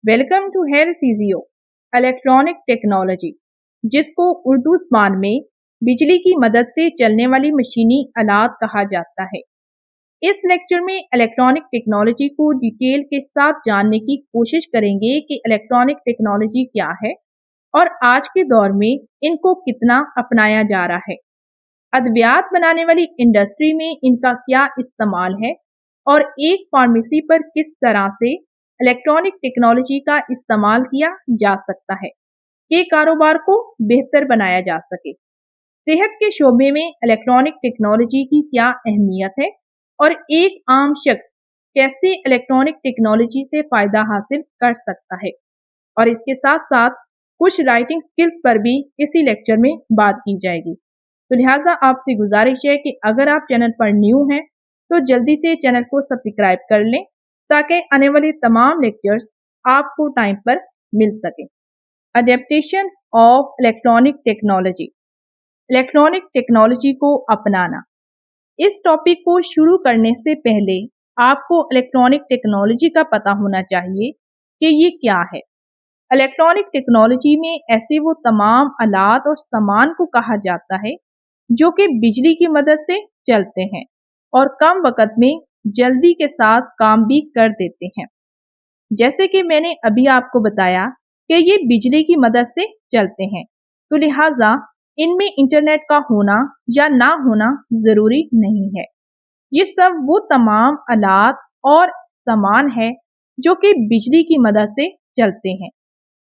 Welcome to health सीजीओ electronic technology, जिसको उर्दू ज़बान में बिजली की मदद से चलने वाली मशीनी आलात कहा जाता है। इस लेक्चर में इलेक्ट्रॉनिक टेक्नोलॉजी को डिटेल के साथ जानने की कोशिश करेंगे कि इलेक्ट्रॉनिक टेक्नोलॉजी क्या है और आज के दौर में इनको कितना अपनाया जा रहा है। अद्वियात बनाने वाली इंडस्ट्री में इनका क्या इस्तेमाल है और एक फार्मेसी पर किस तरह से इलेक्ट्रॉनिक टेक्नोलॉजी का इस्तेमाल किया जा सकता है कि कारोबार को बेहतर बनाया जा सके। सेहत के शोबे में इलेक्ट्रॉनिक टेक्नोलॉजी की क्या अहमियत है और एक आम शख्स कैसे इलेक्ट्रॉनिक टेक्नोलॉजी से फ़ायदा हासिल कर सकता है, और इसके साथ साथ कुछ राइटिंग स्किल्स पर भी इसी लेक्चर में बात की जाएगी। तो लिहाजा आपसे गुजारिश है कि अगर आप चैनल पर न्यू हैं तो जल्दी से चैनल को सब्सक्राइब कर लें ताकि आने वाले तमाम लेक्चर्स आपको टाइम पर मिल सके। Adaptations of electronic technology, electronic technology को अपनाना। इस टॉपिक को शुरू करने से पहले आपको इलेक्ट्रॉनिक टेक्नोलॉजी का पता होना चाहिए कि ये क्या है। इलेक्ट्रॉनिक टेक्नोलॉजी में ऐसे वो तमाम आलात और सामान को कहा जाता है जो कि बिजली की मदद से चलते हैं और कम वक्त में जल्दी के साथ काम भी कर देते हैं। जैसे कि मैंने अभी आपको बताया कि ये बिजली की मदद से चलते हैं, तो लिहाजा इनमें इंटरनेट का होना या ना होना ज़रूरी नहीं है। ये सब वो तमाम आलात और सामान है जो कि बिजली की मदद से चलते हैं,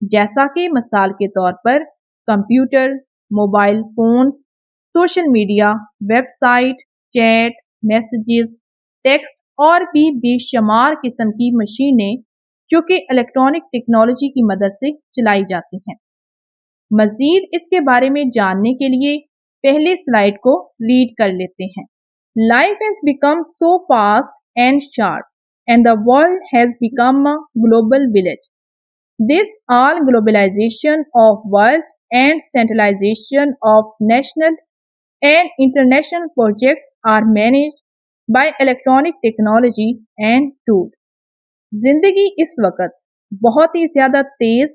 जैसा कि मिसाल के तौर पर computer, mobile phones, social media, website, chat, messages, text और भी बेशुमार किस्म की मशीनें जो कि इलेक्ट्रॉनिक टेक्नोलॉजी की मदद से चलाई जाती हैं। मज़ीद इसके बारे में जानने के लिए पहले स्लाइड को रीड कर लेते हैं। Life has become so fast and sharp and the world has become a global village. This all globalization of wealth and centralization of national and international projects are managed by electronic technology and tools. जिंदगी इस वक्त बहुत ही ज़्यादा तेज़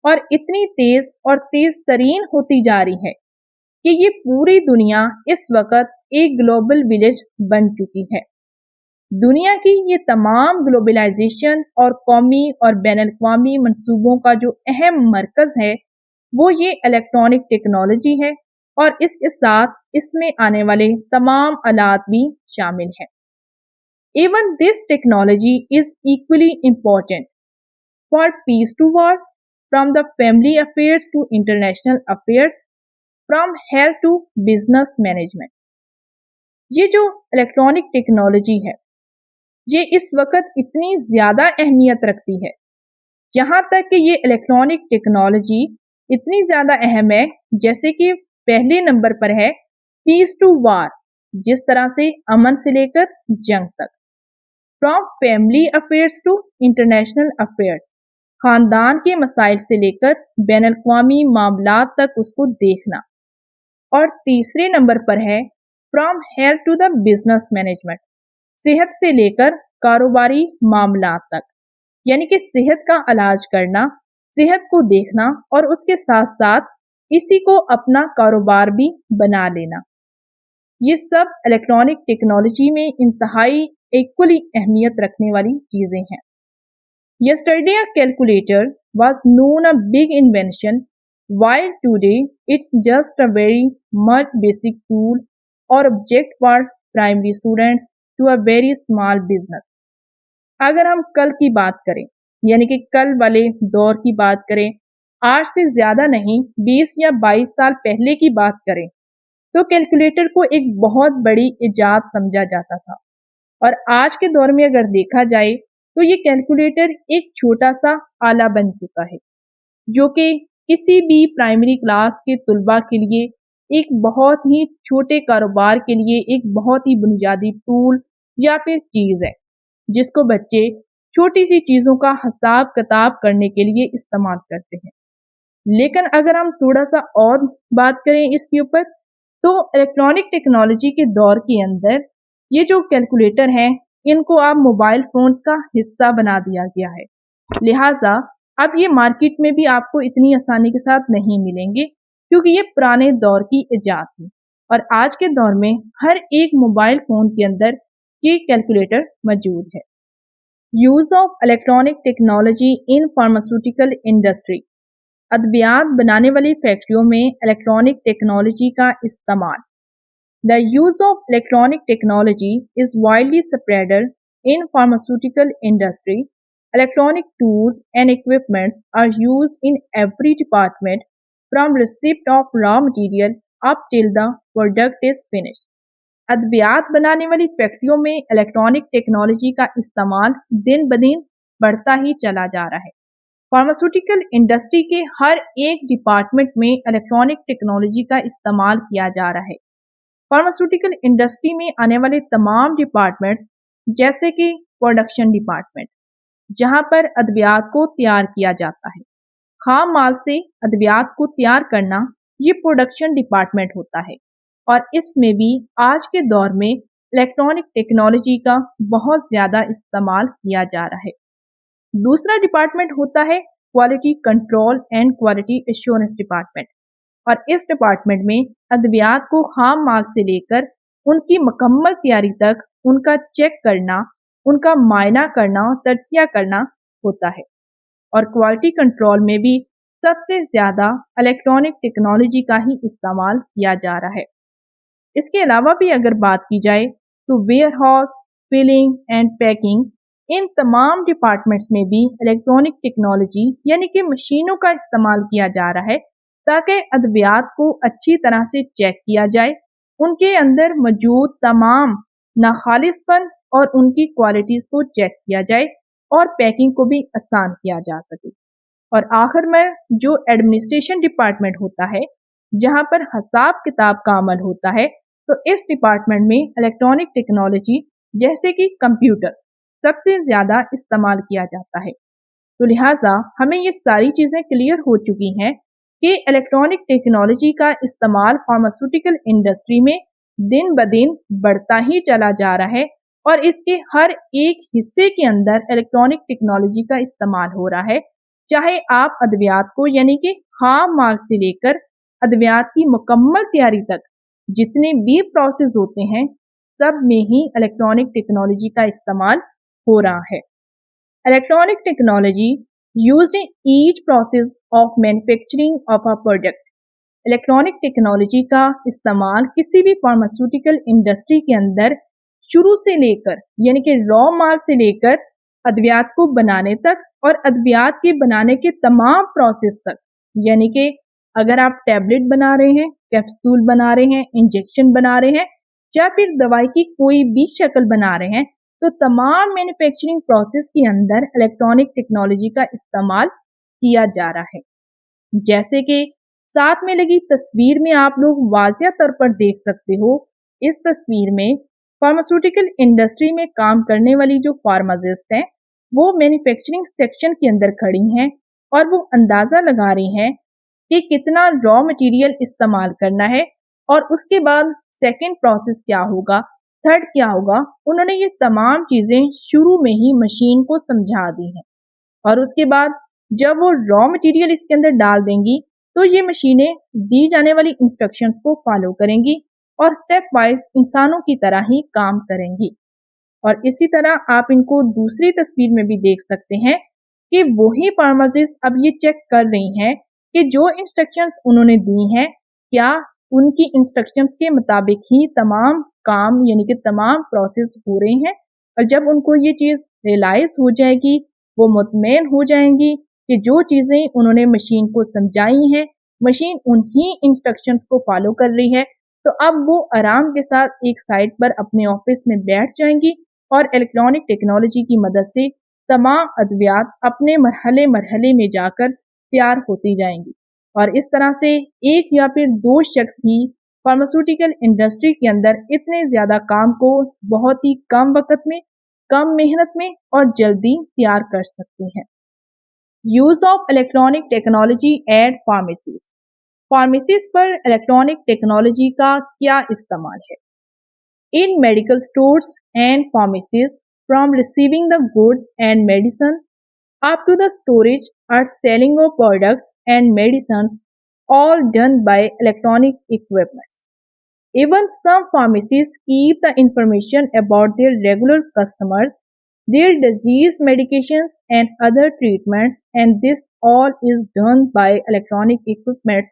और इतनी तेज़ और तेज़ तरीन होती जा रही है कि ये पूरी दुनिया इस वक्त एक ग्लोबल विलेज बन चुकी है। दुनिया की ये तमाम ग्लोबलाइजेशन और कौमी और बैनुल-अक़वामी मंसूबों का जो अहम मरकज़ है वो ये इलेक्ट्रॉनिक टेक्नोलॉजी है और इसके साथ इसमें आने वाले तमाम आलात भी शामिल हैं। Even this technology is equally important for peace to war, from the family affairs to international affairs, from health to business management. ये जो इलेक्ट्रॉनिक टेक्नोलॉजी है ये इस वक्त इतनी ज़्यादा अहमियत रखती है, यहाँ तक कि ये इलेक्ट्रॉनिक टेक्नोलॉजी इतनी ज़्यादा अहम है जैसे कि पहले नंबर पर है पीस टू वार, जिस तरह से अमन से लेकर जंग तक। From family affairs to international affairs, ख़ानदान के मसाइल से लेकर बैनुल-अक़वामी मामलात तक उसको देखना। और तीसरे नंबर पर है from health to the business management, सेहत से लेकर कारोबारी मामलात तक, यानी कि सेहत का इलाज करना, सेहत को देखना और उसके साथ साथ इसी को अपना कारोबार भी बना लेना। ये सब इलेक्ट्रॉनिक टेक्नोलॉजी में इंतहाई इक्वली अहमियत रखने वाली चीज़ें हैं। Yesterday a calculator was known a big invention, while today it's just a very much basic tool or object for primary students to a very small business. अगर हम कल की बात करें, यानी कि कल वाले दौर की बात करें, आज से ज़्यादा नहीं 20 या 22 साल पहले की बात करें, तो कैलकुलेटर को एक बहुत बड़ी इजाद समझा जाता था। और आज के दौर में अगर देखा जाए तो ये कैलकुलेटर एक छोटा सा आला बन चुका है जो कि किसी भी प्राइमरी क्लास के तुलबा के लिए एक बहुत ही छोटे कारोबार के लिए एक बहुत ही बुनियादी टूल या फिर चीज़ है जिसको बच्चे छोटी सी चीज़ों का हिसाब किताब करने के लिए इस्तेमाल करते हैं। लेकिन अगर हम थोड़ा सा और बात करें इसके ऊपर, तो इलेक्ट्रॉनिक टेक्नोलॉजी के दौर के अंदर ये जो कैलकुलेटर हैं इनको आप मोबाइल फ़ोन्स का हिस्सा बना दिया गया है। लिहाजा अब ये मार्केट में भी आपको इतनी आसानी के साथ नहीं मिलेंगे, क्योंकि ये पुराने दौर की इजाद थी और आज के दौर में हर एक मोबाइल फ़ोन के अंदर ये कैलकुलेटर मौजूद है। Use of electronic technology in pharmaceutical industry. अद्वियात बनाने वाली फैक्ट्रियों में इलेक्ट्रॉनिक टेक्नोलॉजी का इस्तेमाल। The use of electronic technology is widely spread in pharmaceutical industry. Electronic tools and equipments are used in every department from receipt of raw material up till the product is finished. अद्वियात बनाने वाली फैक्ट्रियों में electronic technology का इस्तेमाल दिन ब दिन बढ़ता ही चला जा रहा है। फार्मास्यूटिकल इंडस्ट्री के हर एक डिपार्टमेंट में इलेक्ट्रॉनिक टेक्नोलॉजी का इस्तेमाल किया जा रहा है। फार्मास्यूटिकल इंडस्ट्री में आने वाले तमाम डिपार्टमेंट्स जैसे कि प्रोडक्शन डिपार्टमेंट, जहां पर अद्वियात को तैयार किया जाता है, खाम माल से अद्वियात को तैयार करना, ये प्रोडक्शन डिपार्टमेंट होता है और इसमें भी आज के दौर में इलेक्ट्रॉनिक टेक्नोलॉजी का बहुत ज़्यादा इस्तेमाल किया जा रहा है। दूसरा डिपार्टमेंट होता है quality control and quality assurance department और इस डिपार्टमेंट में अद्वियात को खाम माल से लेकर उनकी मुकम्मल तैयारी तक उनका चेक करना, उनका मायना करना, तज्जिया करना होता है और क्वालिटी कंट्रोल में भी सबसे ज़्यादा इलेक्ट्रॉनिक टेक्नोलॉजी का ही इस्तेमाल किया जा रहा है। इसके अलावा भी अगर बात की जाए तो warehouse, filling and packing, इन तमाम डिपार्टमेंट्स में भी इलेक्ट्रॉनिक टेक्नोलॉजी यानी कि मशीनों का इस्तेमाल किया जा रहा है ताकि अद्वियात को अच्छी तरह से चेक किया जाए, उनके अंदर मौजूद तमाम नाखालिसपन और उनकी क्वालिटीज़ को चेक किया जाए और पैकिंग को भी आसान किया जा सके। और आखिर में जो एडमिनिस्ट्रेशन डिपार्टमेंट होता है, जहां पर हिसाब किताब का अमल होता है, तो इस डिपार्टमेंट में इलेक्ट्रॉनिक टेक्नोलॉजी जैसे कि कंप्यूटर सबसे ज़्यादा इस्तेमाल किया जाता है। तो लिहाजा हमें ये सारी चीज़ें क्लियर हो चुकी हैं कि इलेक्ट्रॉनिक टेक्नोलॉजी का इस्तेमाल फार्मास्यूटिकल इंडस्ट्री में दिन ब दिन बढ़ता ही चला जा रहा है और इसके हर एक हिस्से के अंदर इलेक्ट्रॉनिक टेक्नोलॉजी का इस्तेमाल हो रहा है, चाहे आप अद्वियात को यानी कि खाम माल से लेकर अद्वियात की मुकम्मल तैयारी तक जितने भी प्रोसेस होते हैं, सब में ही इलेक्ट्रॉनिक टेक्नोलॉजी का इस्तेमाल हो रहा है। Electronic technology used in each process of manufacturing of a product. Electronic technology का इस्तेमाल किसी भी फार्मास्यूटिकल इंडस्ट्री के अंदर शुरू से लेकर यानी कि रॉ माल से लेकर अद्वियात को बनाने तक और अद्वियात के बनाने के तमाम प्रोसेस तक, यानी कि अगर आप टैबलेट बना रहे हैं, कैप्सूल बना रहे हैं, इंजेक्शन बना रहे हैं या फिर दवाई की कोई भी शक्ल बना रहे हैं, तो तमाम मैन्युफैक्चरिंग प्रोसेस के अंदर इलेक्ट्रॉनिक टेक्नोलॉजी का इस्तेमाल किया जा रहा है। जैसे कि साथ में लगी तस्वीर में आप लोग वाज़िया तौर पर देख सकते हो, इस तस्वीर में फार्मास्यूटिकल इंडस्ट्री में काम करने वाली जो फार्मासिस्ट हैं, वो मैन्युफैक्चरिंग सेक्शन के अंदर खड़ी हैं और वो अंदाज़ा लगा रही हैं कि कितना रॉ मटेरियल इस्तेमाल करना है और उसके बाद सेकंड प्रोसेस क्या होगा, थर्ड क्या होगा। उन्होंने ये तमाम चीज़ें शुरू में ही मशीन को समझा दी हैं और उसके बाद जब वो रॉ मटेरियल इसके अंदर डाल देंगी तो ये मशीनें दी जाने वाली इंस्ट्रक्शंस को फॉलो करेंगी और स्टेप वाइज इंसानों की तरह ही काम करेंगी। और इसी तरह आप इनको दूसरी तस्वीर में भी देख सकते हैं कि वही फार्मासिस्ट अब ये चेक कर रही हैं कि जो इंस्ट्रक्शंस उन्होंने दी हैं, क्या उनकी इंस्ट्रक्शंस के मुताबिक ही तमाम काम यानी कि तमाम प्रोसेस हो रहे हैं। और जब उनको ये चीज़ रियलाइज़ हो जाएगी, वो मुतमईन हो जाएंगी कि जो चीज़ें उन्होंने मशीन को समझाई हैं, मशीन उन्हीं इंस्ट्रक्शंस को फॉलो कर रही है, तो अब वो आराम के साथ एक साइड पर अपने ऑफिस में बैठ जाएंगी और इलेक्ट्रॉनिक टेक्नोलॉजी की मदद से तमाम अद्वियात अपने मरहले मरहले में जाकर तैयार होती जाएंगी। और इस तरह से एक या फिर दो शख्स ही फार्मास्यूटिकल इंडस्ट्री के अंदर इतने ज़्यादा काम को बहुत ही कम वक्त में, कम मेहनत में और जल्दी तैयार कर सकते हैं। Use of electronic technology at pharmacies. Pharmacies पर इलेक्ट्रॉनिक टेक्नोलॉजी का क्या इस्तेमाल है? इन medical stores and pharmacies, from receiving the goods and medicine up to the storage or selling of products and medicines, all done by electronic equipment. Even some pharmacies keep the information about their regular customers, their disease medications, and other treatments, and this all is done by electronic equipment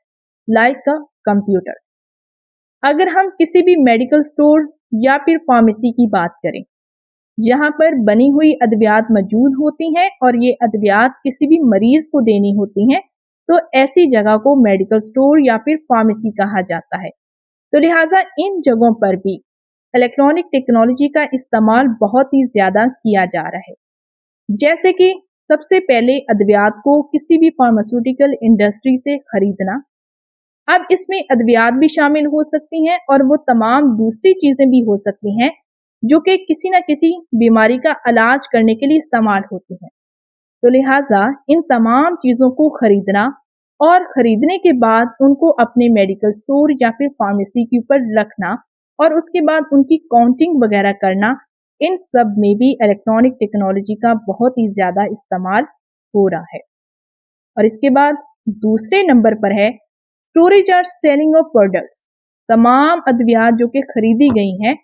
like a computer. अगर हम किसी भी medical store या फिर pharmacy की बात करें जहाँ पर बनी हुई अद्वियात मौजूद होती हैं और ये अद्वियात किसी भी मरीज को देनी होती हैं, तो ऐसी जगह को मेडिकल स्टोर या फिर फार्मेसी कहा जाता है। तो लिहाजा इन जगहों पर भी इलेक्ट्रॉनिक टेक्नोलॉजी का इस्तेमाल बहुत ही ज़्यादा किया जा रहा है। जैसे कि सबसे पहले अद्वियात को किसी भी फार्मास्यूटिकल इंडस्ट्री से खरीदना, अब इसमें अद्वियात भी शामिल हो सकती हैं और वो तमाम दूसरी चीज़ें भी हो सकती हैं जो कि किसी न किसी बीमारी का इलाज करने के लिए इस्तेमाल होती हैं। तो लिहाजा इन तमाम चीज़ों को खरीदना और खरीदने के बाद उनको अपने मेडिकल स्टोर या फिर फार्मेसी के ऊपर रखना और उसके बाद उनकी काउंटिंग वगैरह करना, इन सब में भी इलेक्ट्रॉनिक टेक्नोलॉजी का बहुत ही ज़्यादा इस्तेमाल हो रहा है। और इसके बाद दूसरे नंबर पर है स्टोरेज और सेलिंग ऑफ प्रोडक्ट्स। तमाम अद्वियात जो कि खरीदी गई हैं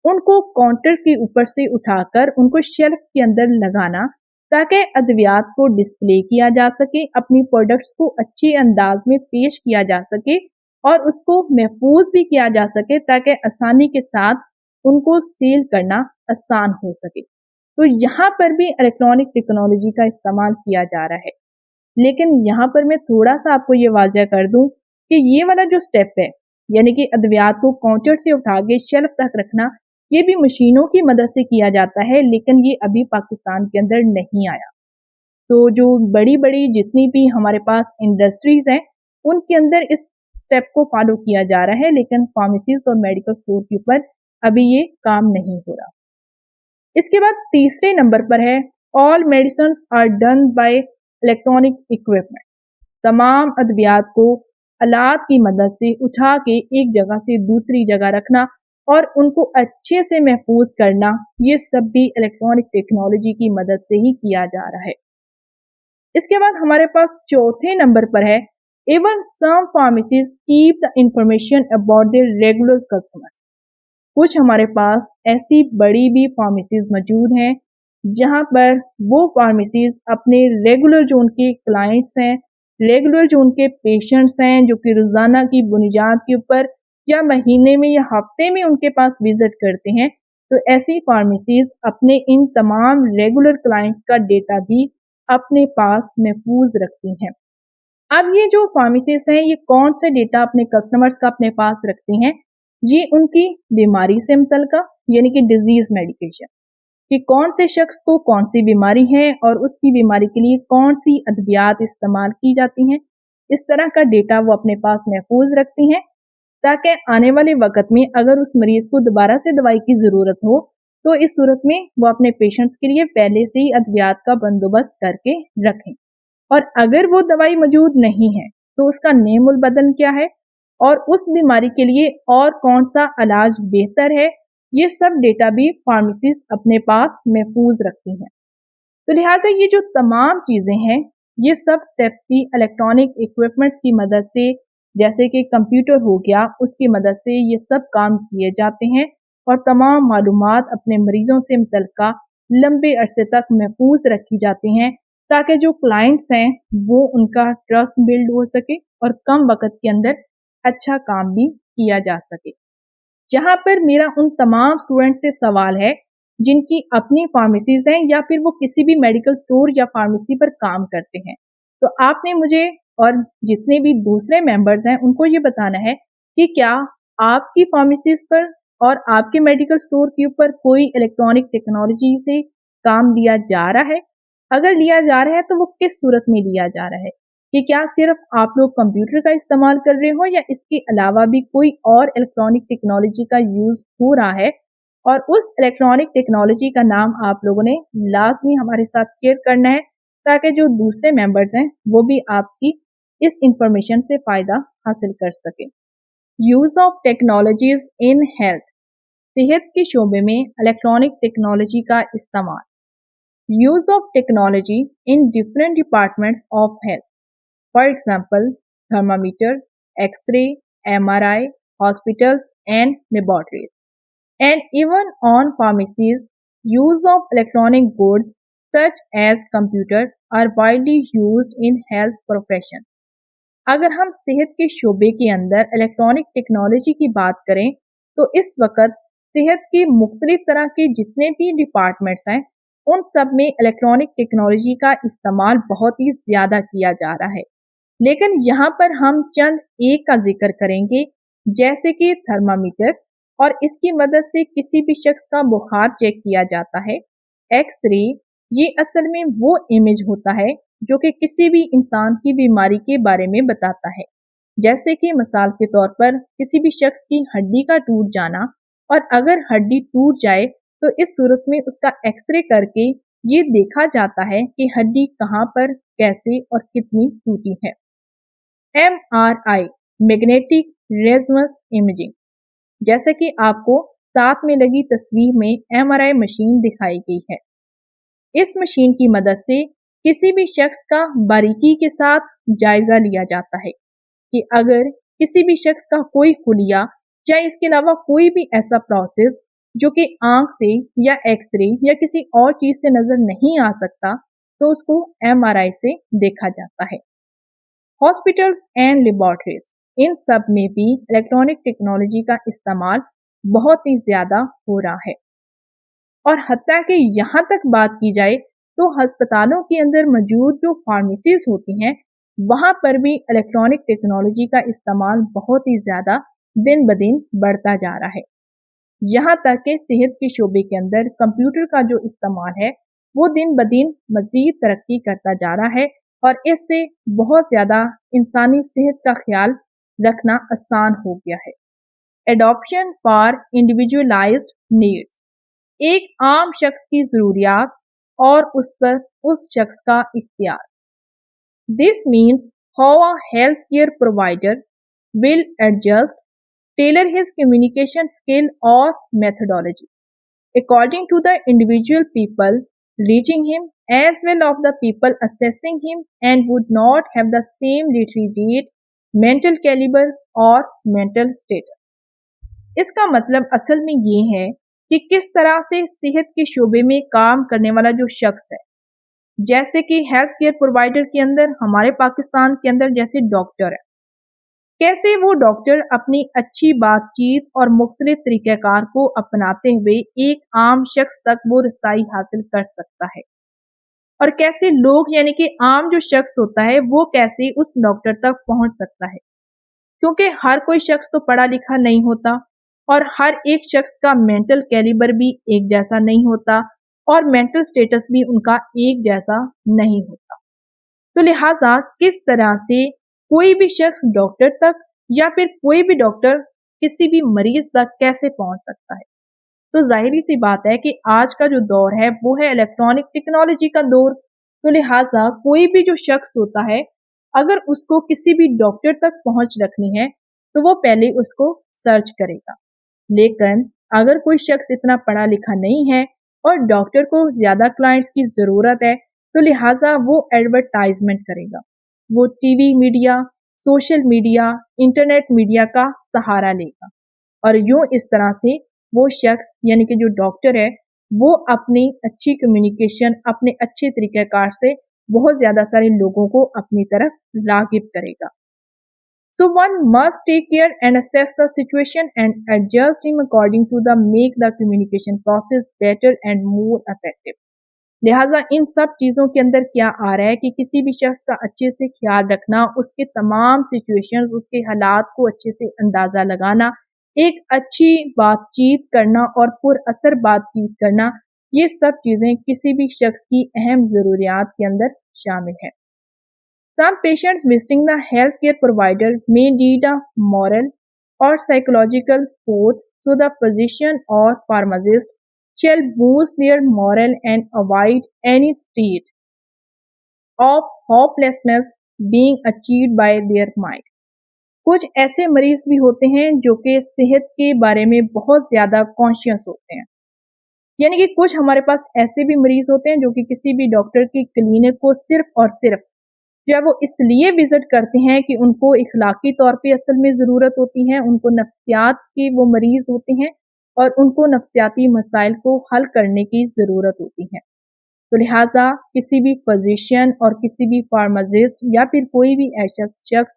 उनको काउंटर के ऊपर से उठाकर उनको शेल्फ के अंदर लगाना ताकि अद्वियात को डिस्प्ले किया जा सके, अपनी प्रोडक्ट्स को अच्छे अंदाज में पेश किया जा सके और उसको महफूज भी किया जा सके ताकि आसानी के साथ उनको सेल करना आसान हो सके। तो यहाँ पर भी इलेक्ट्रॉनिक टेक्नोलॉजी का इस्तेमाल किया जा रहा है। लेकिन यहाँ पर मैं थोड़ा सा आपको ये वाज़ह कर दूं कि ये वाला जो स्टेप है, यानी कि अद्वियात को काउंटर से उठा के शेल्फ तक रखना, ये भी मशीनों की मदद से किया जाता है, लेकिन ये अभी पाकिस्तान के अंदर नहीं आया। तो जो बड़ी बड़ी जितनी भी हमारे पास इंडस्ट्रीज हैं उनके अंदर इस स्टेप को फॉलो किया जा रहा है, लेकिन फार्मेसीज और मेडिकल स्टोर के ऊपर अभी ये काम नहीं हो रहा। इसके बाद तीसरे नंबर पर है all medicine are done by electronic equipment. तमाम अद्वियात को आलात की मदद से उठा के एक जगह से दूसरी जगह रखना और उनको अच्छे से महफूज करना, ये सब भी इलेक्ट्रॉनिक टेक्नोलॉजी की मदद से ही किया जा रहा है। इसके बाद हमारे पास चौथे नंबर पर है even some pharmacies keep the information about their regular customers. कुछ हमारे पास ऐसी बड़ी भी फार्मेसीज मौजूद हैं जहां पर वो फार्मेसीज अपने रेगुलर जो उनके क्लाइंट्स हैं, रेगुलर जो उनके पेशेंट्स हैं जो कि रोज़ाना की बुनियाद के ऊपर या महीने में या हफ्ते में उनके पास विजिट करते हैं, तो ऐसी फार्मेसीज अपने इन तमाम रेगुलर क्लाइंट्स का डेटा भी अपने पास महफूज रखती हैं। अब ये जो फार्मेसीज हैं ये कौन से डेटा अपने कस्टमर्स का अपने पास रखती हैं, ये उनकी बीमारी से मुतल्लिका यानी कि डिजीज मेडिकेशन, कि कौन से शख्स को कौन सी बीमारी है और उसकी बीमारी के लिए कौन सी अद्वियात इस्तेमाल की जाती हैं, इस तरह का डेटा वो अपने पास महफूज रखती हैं ताकि आने वाले वक्त में अगर उस मरीज को दोबारा से दवाई की ज़रूरत हो तो इस सूरत में वो अपने पेशेंट्स के लिए पहले से ही अद्वियात का बंदोबस्त करके रखें। और अगर वो दवाई मौजूद नहीं है तो उसका नेमुल बदल क्या है और उस बीमारी के लिए और कौन सा इलाज बेहतर है, ये सब डेटा भी फार्मेसीज अपने पास महफूज रखती हैं। तो लिहाजा ये जो तमाम चीज़ें हैं ये सब स्टेप्स भी इलेक्ट्रॉनिक इक्विपमेंट्स की मदद से, जैसे कि कंप्यूटर हो गया, उसकी मदद से ये सब काम किए जाते हैं और तमाम मालूमात अपने मरीजों से मुतल्लिका लंबे अरसे तक महफूज रखी जाती हैं ताकि जो क्लाइंट्स हैं वो उनका ट्रस्ट बिल्ड हो सके और कम वक्त के अंदर अच्छा काम भी किया जा सके। जहाँ पर मेरा उन तमाम स्टूडेंट से सवाल है जिनकी अपनी फार्मेसीज हैं या फिर वो किसी भी मेडिकल स्टोर या फार्मेसी पर काम करते हैं, तो आपने मुझे और जितने भी दूसरे मेंबर्स हैं उनको ये बताना है कि क्या आपकी फार्मेसीज पर और आपके मेडिकल स्टोर के ऊपर कोई इलेक्ट्रॉनिक टेक्नोलॉजी से काम लिया जा रहा है। अगर लिया जा रहा है तो वो किस सूरत में लिया जा रहा है, कि क्या सिर्फ आप लोग कंप्यूटर का इस्तेमाल कर रहे हो या इसके अलावा भी कोई और इलेक्ट्रॉनिक टेक्नोलॉजी का यूज़ हो रहा है, और उस इलेक्ट्रॉनिक टेक्नोलॉजी का नाम आप लोगों ने लाजमी हमारे साथ शेयर करना है ताकि जो दूसरे मेंबर्स हैं वो भी आपकी इस इंफॉर्मेशन से फ़ायदा हासिल कर सकें। Use of technologies in health, सेहत के शोबे में इलेक्ट्रॉनिक टेक्नोलॉजी का इस्तेमाल। use of technology in different departments of health. For example, thermometer, X-ray, MRI, hospitals and laboratories. And even on pharmacies, use of electronic goods such as computer are widely used in health profession. अगर हम सेहत के शोबे के अंदर electronic technology की बात करें तो इस वक्त सेहत के मुख्तलिफ तरह के जितने भी डिपार्टमेंट्स हैं उन सब में इलेक्ट्रॉनिक टेक्नोलॉजी का इस्तेमाल बहुत ही ज़्यादा किया जा रहा है। लेकिन यहाँ पर हम चंद एक का जिक्र करेंगे जैसे कि थर्मामीटर, और इसकी मदद से किसी भी शख्स का बुखार चेक किया जाता है। एक्स-रे, ये असल में वो इमेज होता है जो कि किसी भी इंसान की बीमारी के बारे में बताता है। जैसे कि मिसाल के तौर पर किसी भी शख्स की हड्डी का टूट जाना, और अगर हड्डी टूट जाए तो इस सूरत में उसका एक्सरे करके ये देखा जाता है कि हड्डी कहाँ पर, कैसे और कितनी टूटी है। MRI, मैग्नेटिक रेजोनेंस इमेजिंग, जैसे कि आपको साथ में लगी तस्वीर में MRI मशीन दिखाई गई है। इस मशीन की मदद से किसी भी शख्स का बारीकी के साथ जायजा लिया जाता है कि अगर किसी भी शख्स का कोई खुलिया या इसके अलावा कोई भी ऐसा प्रोसेस जो कि आंख से या एक्सरे या किसी और चीज से नजर नहीं आ सकता तो उसको MRI से देखा जाता है। हॉस्पिटल्स एंड लेबोरेटरीज, इन सब में भी इलेक्ट्रॉनिक टेक्नोलॉजी का इस्तेमाल बहुत ही ज्यादा हो रहा है। और हत्ता कि यहाँ तक बात की जाए तो अस्पतालों के अंदर मौजूद जो फार्मेसीज होती हैं वहाँ पर भी इलेक्ट्रॉनिक टेक्नोलॉजी का इस्तेमाल बहुत ही ज़्यादा दिन ब दिन बढ़ता जा रहा है। यहाँ तक कि सेहत के शोबे के अंदर कंप्यूटर का जो इस्तेमाल है वो दिन ब दिन मज़ीद तरक्की करता जा रहा है और इससे बहुत ज़्यादा इंसानी सेहत का ख्याल रखना आसान हो गया है। एडॉप्शन फॉर इंडिविजुअलाइज्ड नीड्स, एक आम शख्स की ज़रूरियात और उस पर उस शख्स का इख्तियार। This means how a health care provider will adjust, tailor his communication skill or methodology according to the individual people reaching him as well of the people assessing him and would not have the same literary rate, mental caliber or mental status. इसका मतलब असल में ये है कि किस तरह से सेहत के शोबे में काम करने वाला जो शख्स है, जैसे कि हेल्थ केयर प्रोवाइडर के अंदर हमारे पाकिस्तान के अंदर जैसे डॉक्टर है, कैसे वो डॉक्टर अपनी अच्छी बातचीत और मुख्तलिफ तरीक़ेकार को अपनाते हुए एक आम शख्स तक वो रसाई हासिल कर सकता है, और कैसे लोग यानी कि आम जो शख्स होता है वो कैसे उस डॉक्टर तक पहुंच सकता है, क्योंकि हर कोई शख्स तो पढ़ा लिखा नहीं होता और हर एक शख्स का मेंटल कैलिबर भी एक जैसा नहीं होता और मेंटल स्टेटस भी उनका एक जैसा नहीं होता। तो लिहाजा किस तरह से कोई भी शख्स डॉक्टर तक या फिर कोई भी डॉक्टर किसी भी मरीज तक कैसे पहुंच सकता है, तो जाहिर सी बात है कि आज का जो दौर है वो है इलेक्ट्रॉनिक टेक्नोलॉजी का दौर। तो लिहाजा कोई भी जो शख्स होता है अगर उसको किसी भी डॉक्टर तक पहुंच रखनी है तो वो पहले उसको सर्च करेगा, लेकिन अगर कोई शख्स इतना पढ़ा लिखा नहीं है और डॉक्टर को ज़्यादा क्लाइंट्स की ज़रूरत है तो लिहाजा वो एडवर्टाइजमेंट करेगा, वो TV media, social media, internet media का सहारा लेगा और यूं इस तरह से वो शख्स यानी कि जो डॉक्टर है वो अपनी अच्छी कम्युनिकेशन अपने अच्छे तरीक़ेकार से बहुत ज़्यादा सारे लोगों को अपनी तरफ राग़िब करेगा। So one must take care and assess the situation and adjust him according to the make the communication process better and more effective. लिहाजा इन सब चीज़ों के अंदर क्या आ रहा है कि किसी भी शख्स का अच्छे से ख्याल रखना, उसके तमाम सिचुएशंस, उसके हालात को अच्छे से अंदाज़ा लगाना, एक अच्छी बातचीत करना और पुरअसर बातचीत करना, ये सब चीज़ें किसी भी शख्स की अहम ज़रूरियात के अंदर शामिल है। Some patients visiting the healthcare provider may need a moral or psychological support, so the physician or pharmacist shall boost their morale and avoid any state of hopelessness being achieved by their mind. कुछ ऐसे मरीज भी होते हैं जो कि सेहत के बारे में बहुत ज़्यादा कॉन्शियस होते हैं यानी कि कुछ हमारे पास ऐसे भी मरीज होते हैं जो कि किसी भी डॉक्टर की क्लिनिक को सिर्फ और सिर्फ जो है वो इसलिए विजिट करते हैं कि उनको इखलाकी तौर पे असल में ज़रूरत होती है, उनको नफ्सियात के वो मरीज होते हैं और उनको नफ्सियाती मसाइल को हल करने की ज़रूरत होती है। तो लिहाजा किसी भी फिजिशियन और किसी भी फार्मासिस्ट या फिर कोई भी ऐसा शख्स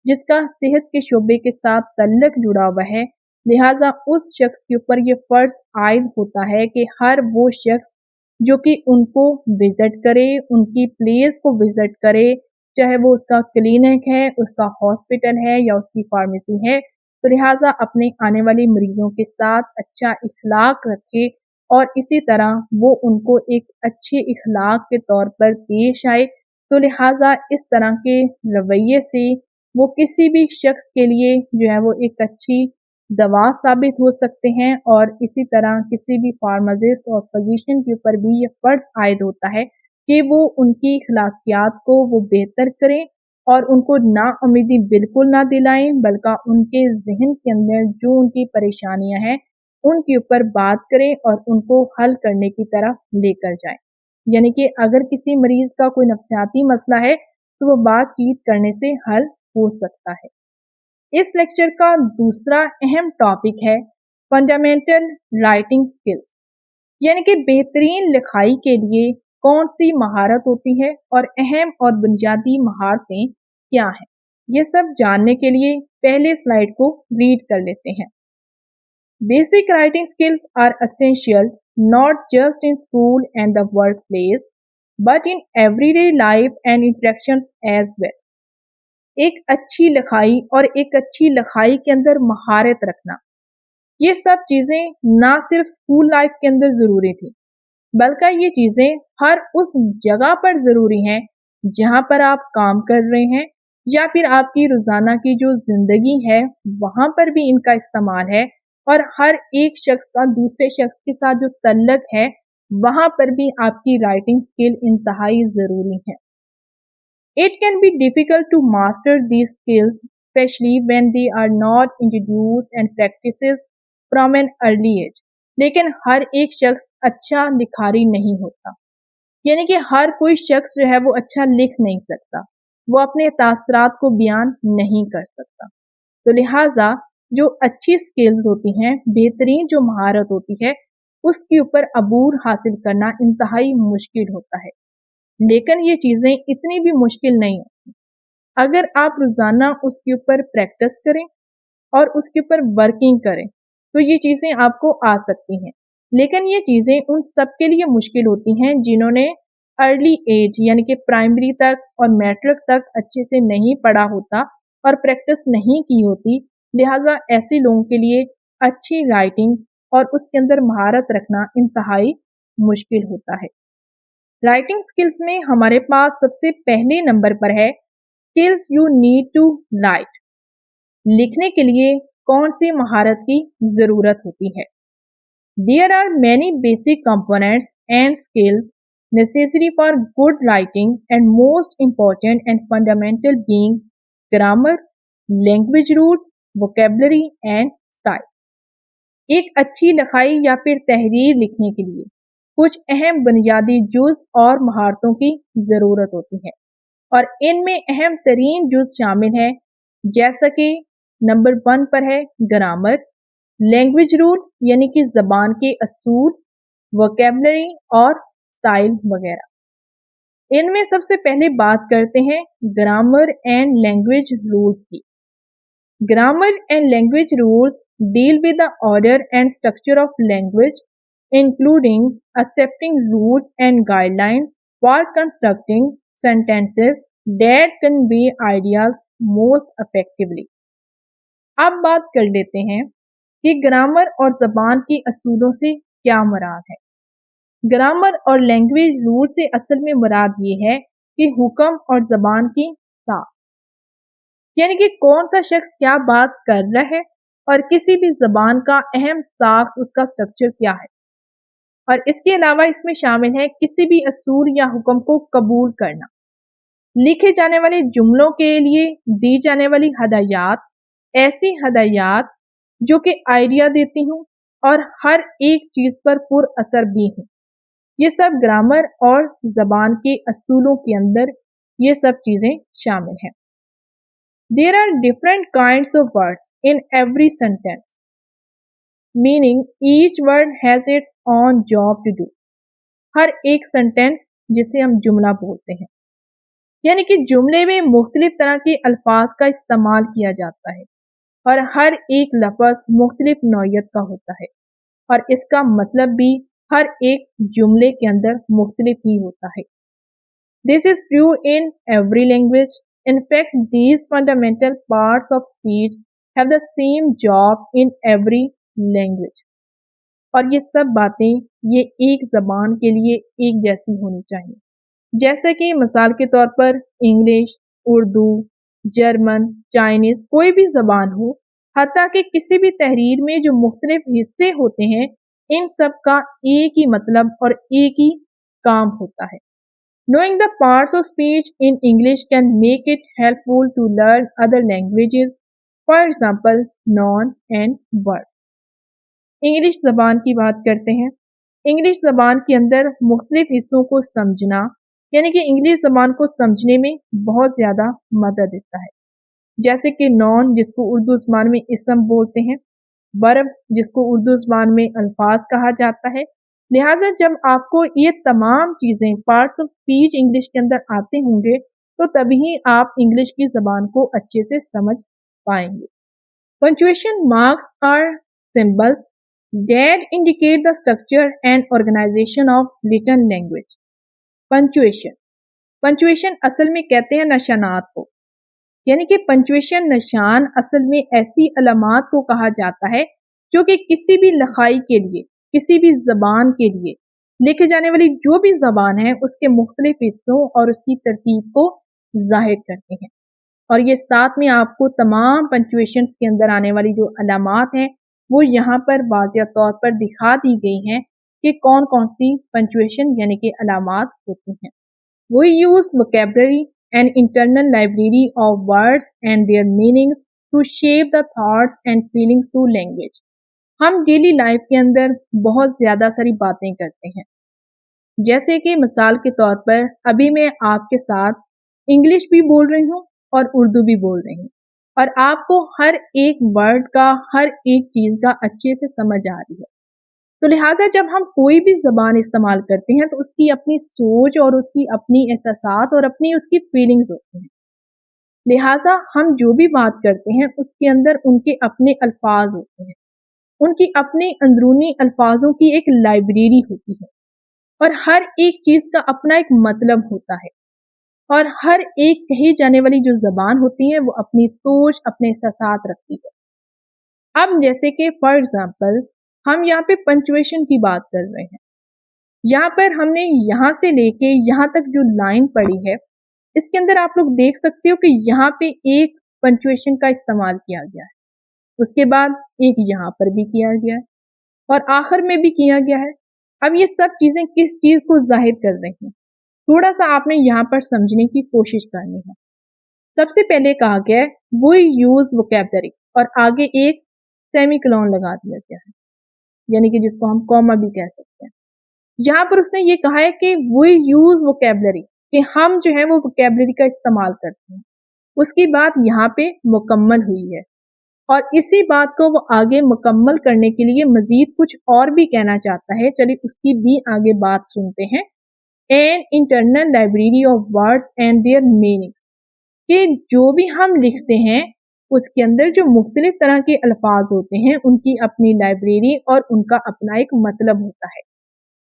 जिसका सेहत के शोबे के साथ तल्लक जुड़ा हुआ है, लिहाजा उस शख्स के ऊपर ये फ़र्ज़ आयद होता है कि हर वो शख्स जो कि उनको विज़िट करे, उनकी प्लेस को विज़िट करे, चाहे वो उसका क्लिनिक है, उसका हॉस्पिटल है या उसकी फार्मेसी है, तो लिहाजा अपने आने वाले मरीज़ों के साथ अच्छा इखलाक रखे और इसी तरह वो उनको एक अच्छे इखलाक के तौर पर पेश आए। तो लिहाजा इस तरह के रवैये से वो किसी भी शख्स के लिए जो है वो एक अच्छी दवा साबित हो सकते हैं और इसी तरह किसी भी फार्मासिस्ट और फिजिशियन के ऊपर भी ये फ़र्ज़ आयद होता है कि वो उनकी अखलाकियात को वो बेहतर करें और उनको नाउम्मीदी बिल्कुल ना दिलाएं, बल्कि उनके ज़हन के अंदर जो उनकी परेशानियां हैं उनके ऊपर बात करें और उनको हल करने की तरफ लेकर जाएं। यानी कि अगर किसी मरीज का कोई नफ्सियाती मसला है तो वो बातचीत करने से हल हो सकता है। इस लेक्चर का दूसरा अहम टॉपिक है फंडामेंटल राइटिंग स्किल्स, यानी कि बेहतरीन लिखाई के लिए कौन सी महारत होती है और अहम और बुनियादी महारतें क्या हैं। ये सब जानने के लिए पहले स्लाइड को रीड कर लेते हैं। Basic writing skills are essential not just in school and the workplace, but in everyday life and interactions as well. एक अच्छी लिखाई और एक अच्छी लिखाई के अंदर महारत रखना, ये सब चीज़ें ना सिर्फ स्कूल लाइफ के अंदर ज़रूरी थी, बल्कि ये चीज़ें हर उस जगह पर ज़रूरी हैं जहाँ पर आप काम कर रहे हैं या फिर आपकी रोज़ाना की जो ज़िंदगी है वहाँ पर भी इनका इस्तेमाल है और हर एक शख्स का दूसरे शख्स के साथ जो तल्लक है वहाँ पर भी आपकी राइटिंग स्किल इंतहाई ज़रूरी है। It can be difficult to master these skills, especially when they are not introduced and practices from an early age. लेकिन हर एक शख्स अच्छा लिखारी नहीं होता, यानी कि हर कोई शख्स जो है वो अच्छा लिख नहीं सकता, वो अपने तासरात को बयान नहीं कर सकता। तो लिहाजा जो अच्छी स्किल्स होती हैं, बेहतरीन जो महारत होती है, उसके ऊपर अबूर हासिल करना इंतहाई मुश्किल होता है। लेकिन ये चीज़ें इतनी भी मुश्किल नहीं होती अगर आप रोज़ाना उसके ऊपर प्रैक्टिस करें और उसके ऊपर वर्किंग करें तो ये चीज़ें आपको आ सकती हैं। लेकिन ये चीज़ें उन सब के लिए मुश्किल होती हैं जिन्होंने अर्ली एज यानी कि प्राइमरी तक और मैट्रिक तक अच्छे से नहीं पढ़ा होता और प्रैक्टिस नहीं की होती। लिहाजा ऐसे लोगों के लिए अच्छी राइटिंग और उसके अंदर महारत रखना इंतहाई मुश्किल होता है। राइटिंग स्किल्स में हमारे पास सबसे पहले नंबर पर है skills you need to write. लिखने के लिए कौन सी महारत की ज़रूरत होती है। There are many basic components and skills necessary for good writing and most important and fundamental being grammar, language rules, vocabulary and style. एक अच्छी लिखाई या फिर तहरीर लिखने के लिए कुछ अहम बुनियादी जुज़ और महारतों की ज़रूरत होती है और इनमें अहम तरीन जुज़ शामिल हैं, जैसा कि नंबर 1 पर है ग्रामर, लैंग्वेज रूल यानी कि ज़बान के असूल, वोकेबलरी और स्टाइल वगैरह। इनमें सबसे पहले बात करते हैं ग्रामर एंड लैंग्वेज रूल्स की। Grammar and language rules deal with the order and structure of language, including accepting rules and guidelines for constructing sentences that convey ideas most effectively. अब बात कर लेते हैं कि ग्रामर और ज़बान के असूलों से क्या मुराद है। ग्रामर और लैंग्वेज रूल से असल में मुराद ये है कि हुक्म और ज़बान की साख, यानी कि कौन सा शख्स क्या बात कर रहा है और किसी भी ज़बान का अहम साख्त उसका स्ट्रक्चर क्या है। और इसके अलावा इसमें शामिल है किसी भी असूल या हुक्म को कबूल करना, लिखे जाने वाले जुमलों के लिए दी जाने वाली हदायत, ऐसी हदायत जो कि आइडिया देती हूँ और हर एक चीज पर पुर असर भी हूँ। ये सब ग्रामर और जबान के असूलों के अंदर ये सब चीजें शामिल हैं। There are different kinds of words in every sentence, meaning each word has its own job to do. हर एक सेंटेंस जिसे हम जुमला बोलते हैं, यानी कि जुमले में मुख्तलिफ तरह के अल्फाज का इस्तेमाल किया जाता है और हर एक लफ्ज मुख्तलिफ नौइयत का होता है और इसका मतलब भी हर एक जुमले के अंदर मुख्तलिफ ही होता है। This is true in every language. In fact, these fundamental parts of speech have the same job in every language. और ये सब बातें ये एक जबान के लिए एक जैसी होनी चाहिए। जैसे कि मिसाल के तौर पर इंग्लिश, उर्दू, जर्मन, चाइनीज कोई भी जबान हो, हत्ता कि किसी भी तहरीर में जो मुख्तलिफ हिस्से होते हैं, इन सब का एक ही मतलब और एक ही काम होता है। Knowing the parts of speech in English can make it helpful to learn other languages, for example, noun and verb. English ज़बान की बात करते हैं। इंग्लिश ज़बान के अंदर मुख्तलिफ हिस्सों को समझना, यानी कि इंग्लिश ज़बान को समझने में बहुत ज़्यादा मदद देता है। जैसे कि नॉन जिसको उर्दू ज़बान में इसम बोलते हैं, वर्ब जिसको उर्दू ज़बान में अल्फाज कहा जाता है। लिहाजा जब आपको ये तमाम चीज़ें पार्ट्स ऑफ स्पीच इंग्लिश के अंदर आते होंगे तो तभी आप इंग्लिश की ज़बान को अच्छे से समझ पाएंगे। Punctuation marks are symbols that indicate the structure and organization of written language. Punctuation असल में कहते हैं निशानात को, यानी कि पंक्चुएशन निशान असल में ऐसी अलामात को कहा जाता है जो कि किसी भी लिखाई के लिए, किसी भी ज़बान के लिए लिखे जाने वाली जो भी ज़बान है उसके मुख्तलिफ हिस्सों और उसकी तरतीब को जाहिर करते हैं। और ये साथ में आपको तमाम पंक्चुएशंस के अंदर आने वाली जो अलामात हैं वो यहाँ पर वाज़िह तौर पर दिखा दी गई हैं कि कौन कौन सी पंक्चुएशन यानी कि अलामात होती हैं। We use vocabulary and internal library of words and their meanings to shape the thoughts and feelings through language. हम डेली लाइफ के अंदर बहुत ज़्यादा सारी बातें करते हैं, जैसे कि मिसाल के तौर पर अभी मैं आपके साथ इंग्लिश भी बोल रही हूँ और उर्दू भी बोल रही हूँ और आपको हर एक वर्ड का, हर एक चीज़ का अच्छे से समझ आ रही है। तो लिहाजा जब हम कोई भी ज़बान इस्तेमाल करते हैं तो उसकी अपनी सोच और उसकी अपनी एहसासात और अपनी उसकी फीलिंग्स होती हैं। लिहाजा हम जो भी बात करते हैं उसके अंदर उनके अपने अल्फाज होते हैं, उनकी अपने अंदरूनी अल्फाजों की एक लाइब्रेरी होती है और हर एक चीज़ का अपना एक मतलब होता है और हर एक कही जाने वाली जो ज़बान होती है वो अपनी सोच, अपने एहसासात रखती है। अब जैसे कि फॉर एग्जांपल हम यहाँ पे पंक्चुएशन की बात कर रहे हैं, यहाँ पर हमने यहाँ से लेके यहाँ तक जो लाइन पढ़ी है इसके अंदर आप लोग देख सकते हो कि यहाँ पे एक पंक्चुएशन का इस्तेमाल किया गया है, उसके बाद एक यहाँ पर भी किया गया है और आखिर में भी किया गया है। अब ये सब चीज़ें किस चीज़ को जाहिर कर रही हैं, थोड़ा सा आपने यहाँ पर समझने की कोशिश करनी है। सबसे पहले कहा गया है वी यूज वोकैबुलरी और आगे एक सेमीकोलन लगा दिया गया है, यानी कि जिसको हम कॉमा भी कह सकते हैं। यहाँ पर उसने ये कहा है कि वी यूज वोकैबुलरी, कि हम जो है वो वोकैबुलरी का इस्तेमाल करते हैं। उसकी बात यहाँ पे मुकम्मल हुई है और इसी बात को वो आगे मुकम्मल करने के लिए मजीद कुछ और भी कहना चाहता है। चलिए उसकी भी आगे बात सुनते हैं। An internal library of words and there meaning, कि जो भी हम लिखते हैं उसके अंदर जो मुख्तलिफ तरह के अल्फाज होते हैं उनकी अपनी लाइब्रेरी और उनका अपना एक मतलब होता है।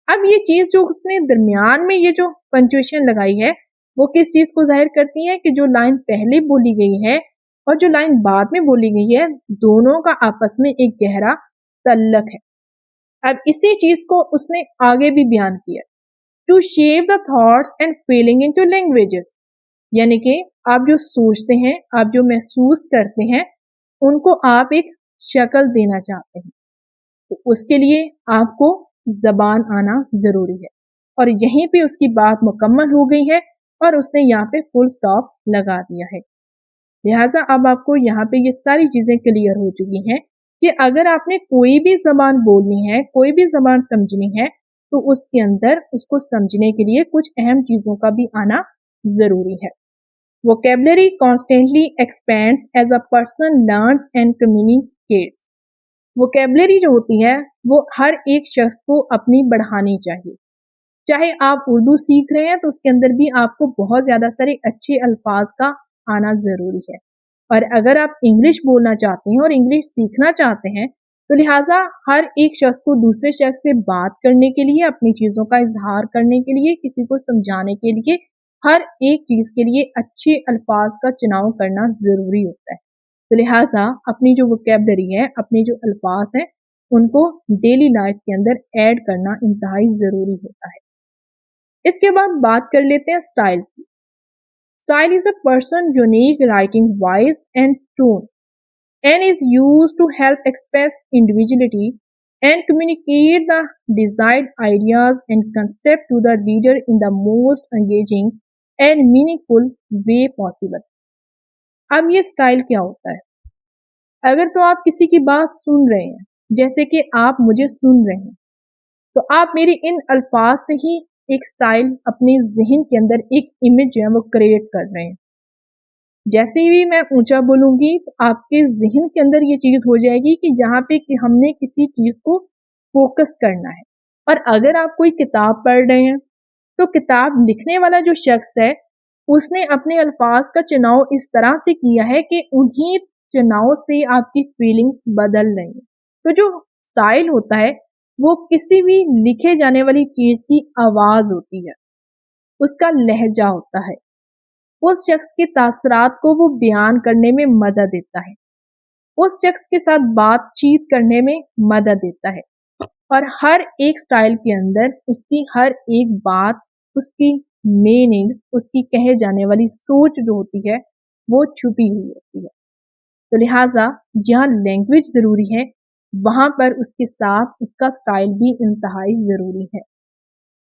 अब ये चीज़ जो उसने दरमियान में ये जो पंक्चुएशन लगाई है वो किस चीज़ को जाहिर करती है कि जो लाइन पहले बोली गई है और जो लाइन बाद में बोली गई है दोनों का आपस में एक गहरा तल्लक है। अब इसी चीज़ को उसने आगे भी बयान किया, to shape the thoughts and feeling into languages, यानी कि आप जो सोचते हैं, आप जो महसूस करते हैं उनको आप एक शक्ल देना चाहते हैं, तो उसके लिए आपको ज़बान आना ज़रूरी है। और यहीं पे उसकी बात मुकम्मल हो गई है और उसने यहाँ पे फुल स्टॉप लगा दिया है। लिहाजा अब आपको यहाँ पे ये सारी चीज़ें क्लियर हो चुकी हैं کہ अगर आपने कोई भी ज़बान बोलनी है, कोई भी ज़बान समझनी है, तो उसके अंदर उसको समझने के लिए कुछ अहम चीज़ों का भी आना ज़रूरी है। Vocabulary constantly expands as a person learns and communicates. Vocabulary जो होती है वो हर एक शख्स को अपनी बढ़ानी चाहिए। चाहे आप उर्दू सीख रहे हैं तो उसके अंदर भी आपको बहुत ज़्यादा सारे अच्छे अल्फाज का आना ज़रूरी है, और अगर आप इंग्लिश बोलना चाहते हैं और इंग्लिश सीखना चाहते हैं तो लिहाजा हर एक शख्स को दूसरे शख्स से बात करने के लिए, अपनी चीज़ों का इजहार करने के लिए, किसी को समझाने के लिए, हर एक चीज़ के लिए अच्छे अल्फाज का चुनाव करना ज़रूरी होता है। तो लिहाजा अपनी जो वोकैबुलरी है, अपने जो अल्फाज हैं, उनको डेली लाइफ के अंदर ऐड करना इंतहाई ज़रूरी होता है। इसके बाद बात कर लेते हैं स्टाइल्स की। Style is a person unique writing voice and tone and is used to help express individuality and communicate the desired ideas and concept to the reader in the most engaging and meaningful way possible. अब ये style क्या होता है? अगर तो आप किसी की बात सुन रहे हैं, जैसे कि आप मुझे सुन रहे हैं, तो आप मेरे इन अल्फाज से ही एक स्टाइल अपने ज़हन के अंदर एक इमेज जो है वो क्रिएट कर रहे हैं। जैसे ही मैं ऊंचा बोलूंगी तो आपके ज़हन के अंदर ये चीज़ हो जाएगी कि यहाँ पे कि हमने किसी चीज़ को फोकस करना है। और अगर आप कोई किताब पढ़ रहे हैं तो किताब लिखने वाला जो शख्स है उसने अपने अल्फाज का चुनाव इस तरह से किया है कि उन्हीं चुनाव से आपकी फीलिंग्स बदल रही हैं। तो जो स्टाइल होता है वो किसी भी लिखे जाने वाली चीज़ की आवाज़ होती है, उसका लहजा होता है, उस शख्स के तासरात को वो बयान करने में मदद देता है, उस शख्स के साथ बातचीत करने में मदद देता है। और हर एक स्टाइल के अंदर उसकी हर एक बात, उसकी मीनिंग्स, उसकी कहे जाने वाली सोच जो होती है वो छुपी हुई होती है। तो लिहाजा जहाँ लैंग्वेज ज़रूरी है वहाँ पर उसके साथ उसका स्टाइल भी इंतहाई ज़रूरी है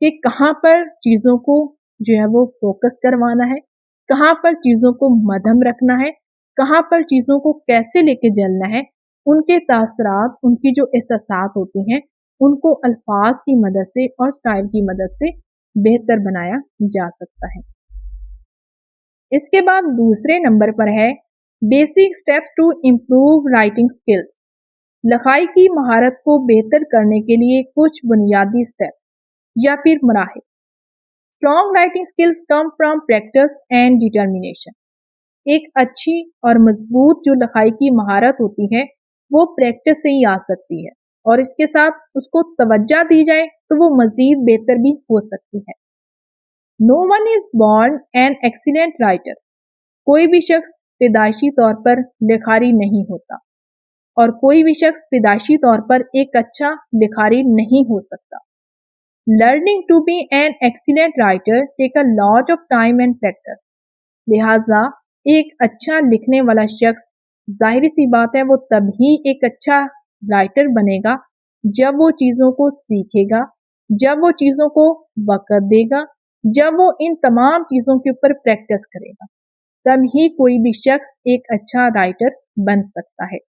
कि कहाँ पर चीज़ों को जो है वो फोकस करवाना है, कहाँ पर चीज़ों को मध्यम रखना है, कहाँ पर चीज़ों को कैसे लेके चलना है, उनके तासरात, उनकी जो एहसासात होती हैं, उनको अल्फाज की मदद से और स्टाइल की मदद से बेहतर बनाया जा सकता है। इसके बाद दूसरे नंबर पर है basic steps to improve writing skills. लिखाई की महारत को बेहतर करने के लिए कुछ बुनियादी स्टेप या फिर मराहिल। Strong writing skills come from practice and determination. एक अच्छी और मजबूत जो लिखाई की महारत होती है वो प्रैक्टिस से ही आ सकती है, और इसके साथ उसको तवज्जो दी जाए तो वो मजीद बेहतर भी हो सकती है। No one is born an excellent writer. कोई भी शख्स पैदाइशी तौर पर लिखारी नहीं होता, और कोई भी शख्स पैदाइशी तौर पर एक अच्छा लिखारी नहीं हो सकता। Learning to be an excellent writer take a lot of time and practice. लिहाजा एक अच्छा लिखने वाला शख्स, जाहिर सी बात है, वो तभी एक अच्छा राइटर बनेगा जब वो चीज़ों को सीखेगा, जब वो चीज़ों को वक़्त देगा, जब वो इन तमाम चीज़ों के ऊपर प्रैक्टिस करेगा, तब ही कोई भी शख्स एक अच्छा राइटर बन सकता है।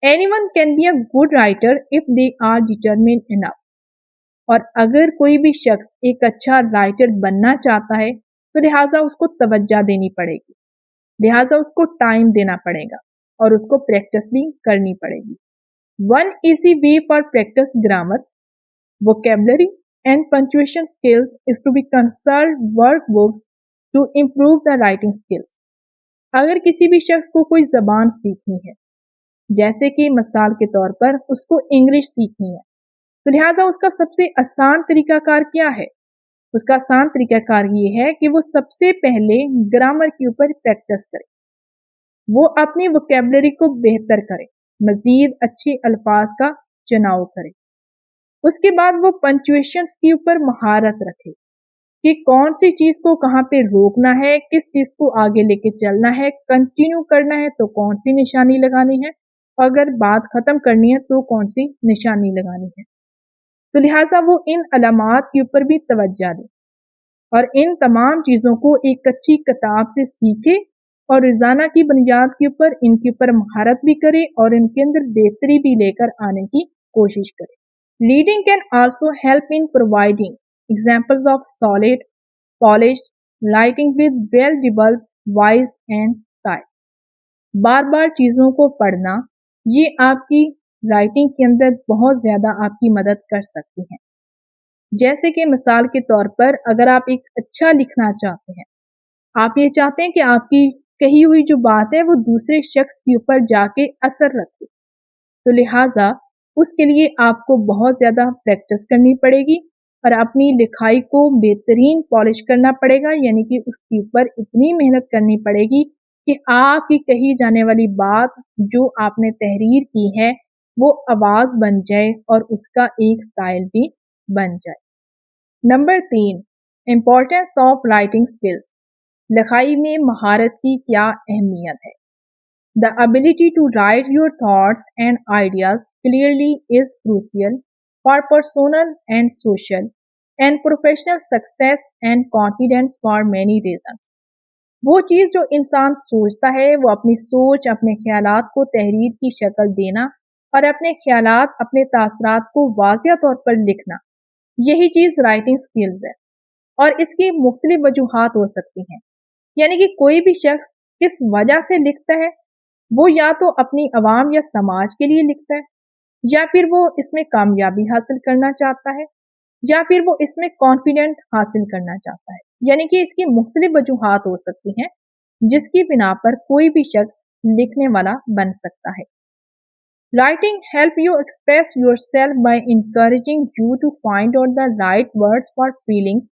Anyone can be a good writer if they are determined enough. और अगर कोई भी शख्स एक अच्छा राइटर बनना चाहता है तो लिहाजा उसको तवज्जो देनी पड़ेगी, लिहाजा उसको टाइम देना पड़ेगा और उसको प्रैक्टिस भी करनी पड़ेगी। One easy way for practice grammar, vocabulary and punctuation skills is to be consult workbooks to improve the writing skills. अगर किसी भी शख्स को कोई ज़बान सीखनी है, जैसे कि मिसाल के तौर पर उसको इंग्लिश सीखनी है, तो लिहाजा उसका सबसे आसान तरीकाकार क्या है? उसका आसान तरीकाकार ये है कि वो सबसे पहले ग्रामर के ऊपर प्रैक्टिस करे, वो अपनी वोकेबलरी को बेहतर करे, मजीद अच्छे अल्फाज का चुनाव करे। उसके बाद वो पंक्चुएशंस के ऊपर महारत रखे कि कौन सी चीज़ को कहाँ पे रोकना है, किस चीज़ को आगे लेके चलना है, कंटिन्यू करना है तो कौन सी निशानी लगानी है, और अगर बात ख़त्म करनी है तो कौन सी निशानी लगानी है। तो लिहाजा वो इन अलामात के ऊपर भी तवज्जो दे और इन तमाम चीज़ों को एक अच्छी किताब से सीखे और रोजाना की बुनियाद के ऊपर इनके ऊपर महारत भी करे और इनके अंदर बेहतरी भी लेकर आने की कोशिश करे। Reading can also help in providing examples of solid polish writing with well developed voice and style. बार बार चीजों को पढ़ना ये आपकी राइटिंग के अंदर बहुत ज्यादा आपकी मदद कर सकती है। जैसे कि मिसाल के तौर पर अगर आप एक अच्छा लिखना चाहते हैं, आप ये चाहते हैं कि आपकी कही हुई जो बात है वो दूसरे शख्स के ऊपर जाके असर रखे, तो लिहाजा उसके लिए आपको बहुत ज़्यादा प्रैक्टिस करनी पड़ेगी और अपनी लिखाई को बेहतरीन पॉलिश करना पड़ेगा, यानी कि उसके ऊपर इतनी मेहनत करनी पड़ेगी कि आपकी कही जाने वाली बात जो आपने तहरीर की है वो आवाज़ बन जाए और उसका एक स्टाइल भी बन जाए। Number 3, importance of writing skills. लिखाई में महारत की क्या अहमियत है? The ability to write your thoughts and ideas clearly is crucial for personal and social and professional success and confidence for many reasons. वो चीज़ जो इंसान सोचता है वो अपनी सोच अपने ख्यालात को तहरीर की शक्ल देना और अपने ख्यालात अपने तासरात को वाज़िया तौर पर लिखना, यही चीज़ राइटिंग स्किल्स है। और इसकी मुख्तलिफ वजूहात हो सकती हैं, यानी कि कोई भी शख्स किस वजह से लिखता है, वो या तो अपनी आवाम या समाज के लिए लिखता है, या फिर वो इसमें कामयाबी हासिल करना चाहता है, या फिर वो इसमें कॉन्फिडेंट हासिल करना चाहता है। यानी कि इसकी मुख्तलिफ वजूहात हो सकती हैं जिसकी बिना पर कोई भी शख्स लिखने वाला बन सकता है। Writing help you express yourself by encouraging you to find out the right words for feelings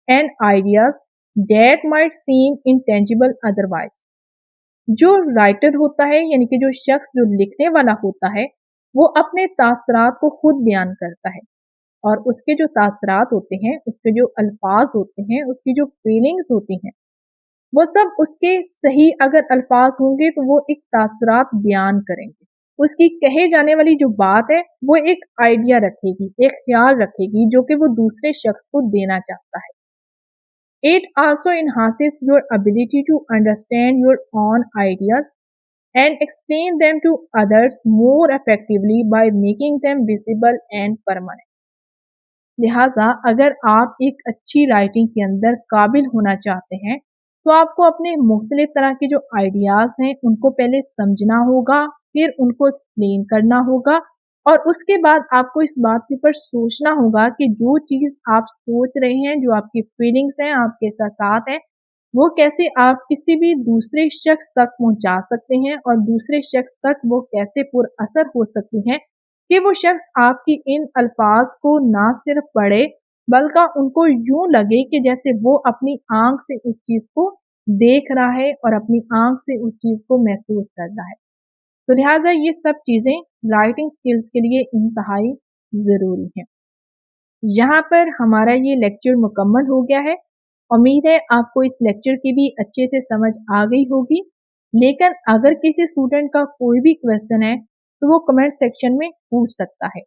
and ideas that might seem intangible otherwise। जो राइटर होता है यानी कि जो शख्स जो लिखने वाला होता है वो अपने तासरात को खुद बयान करता है और उसके जो तासरात होते हैं, उसके जो अल्फाज होते हैं, उसकी जो फीलिंग्स होती हैं, वो सब उसके सही अगर अल्फाज होंगे तो वो एक तासरात बयान करेंगे। उसकी कहे जाने वाली जो बात है वो एक आइडिया रखेगी, एक ख्याल रखेगी जो कि वो दूसरे शख्स को देना चाहता है। It also enhances your ability to understand your own ideas and explain them to others more effectively by making them visible and permanent। लिहाजा अगर आप एक अच्छी राइटिंग के अंदर काबिल होना चाहते हैं तो आपको अपने मुख्तलिफ तरह के जो आइडियाज़ हैं उनको पहले समझना होगा, फिर उनको एक्सप्लेन करना होगा और उसके बाद आपको इस बात के ऊपर सोचना होगा कि जो चीज़ आप सोच रहे हैं, जो आपकी फीलिंग्स हैं, आपके एहसास हैं, वो कैसे आप किसी भी दूसरे शख्स तक पहुंचा सकते हैं और दूसरे शख्स तक वो कैसे पुरअसर हो सकती हैं कि वो शख्स आपकी इन अल्फाज को ना सिर्फ पढ़े बल्कि उनको यूं लगे कि जैसे वो अपनी आंख से उस चीज़ को देख रहा है और अपनी आंख से उस चीज़ को महसूस कर रहा है। तो लिहाजा ये सब चीज़ें राइटिंग स्किल्स के लिए इंतहाई ज़रूरी हैं। यहाँ पर हमारा ये लेक्चर मुकम्मल हो गया है। उम्मीद है आपको इस लेक्चर की भी अच्छे से समझ आ गई होगी। लेकिन अगर किसी स्टूडेंट का कोई भी क्वेश्चन है तो वो कमेंट सेक्शन में पूछ सकता है।